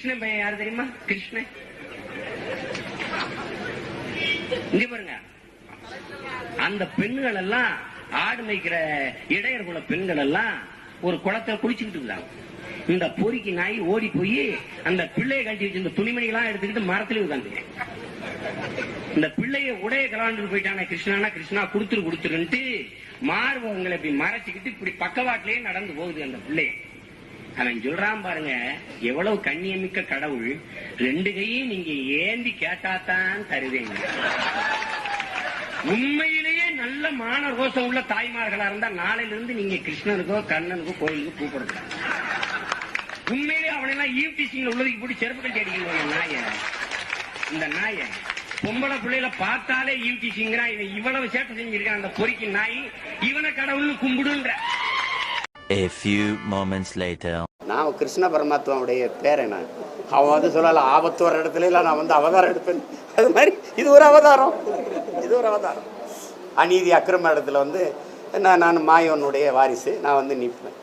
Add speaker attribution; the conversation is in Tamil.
Speaker 1: கிருஷ்ணன் பையன் யாரு தெரியுமா? கிருஷ்ணன். இங்க பாருங்க, அந்த பெண்கள் எல்லாம் ஆடு மேய்க்கிற இடையர் குல பெண்கள் எல்லாம் ஒரு குளத்தை குளிச்சுக்கிட்டு இருந்தாங்க. இந்த பொறிக்கு நாய் ஓடி போய் அந்த பிள்ளையை கட்டி வச்சிருந்த துணிமணிகளாம் எடுத்துக்கிட்டு மரத்துல உட்காந்து இந்த பிள்ளைய உடைய கலாண்டு போயிட்டான கிருஷ்ணா கிருஷ்ணா கொடுத்துருன்ட்டு மார்பகங்களை இப்படி மறைச்சுக்கிட்டு இப்படி பக்கவாட்டிலேயே நடந்து போகுது அந்த பிள்ளைய. அவன் சொல்றான் பாருங்க, எவ்வளவு கண்ணியமிக்க கடவுள், 2 கையும் நீங்க ஏந்தி கேட்டாத்தான் தருவேங்க. உண்மையிலேயே நல்ல மான ரோசம் உள்ள தாய்மார்களா இருந்தா நாளையில இருந்து நீங்க கிருஷ்ணனுக்கோ கண்ணனுக்கோ கோயிலுக்கு கூப்பிடுறாங்க. உண்மையிலேயே அவனெல்லாம் ஈவ்டீசிங்ல உள்ளதுக்கு போட்டு செருப்பு கட்டி அடிக்கணும். நாய இந்த நாய பொம்பளை பிள்ளைல பார்த்தாலே ஈவ்டீசிங்கிறான். இவன் இவ்வளவு சேட்டை செஞ்சிருக்கான் அந்த பொறிக்கு நாய், இவனை கடவுள்னு கும்பிடுன்ற.
Speaker 2: A few moments later.
Speaker 3: நான் கிருஷ்ண பரமாத்மாவுடைய பேரன். அவன் வந்து சொல்லல, ஆபத்து வர இடத்துல எல்லாம் நான் வந்து அவதாரம் எடுப்பேன். அது மாதிரி இது ஒரு அவதாரம், இது ஒரு அவதாரம். அநீதி அக்கிரம இடத்துல வந்து நான் மாயோனுடைய வாரிசு, நான் வந்து நிற்பேன்.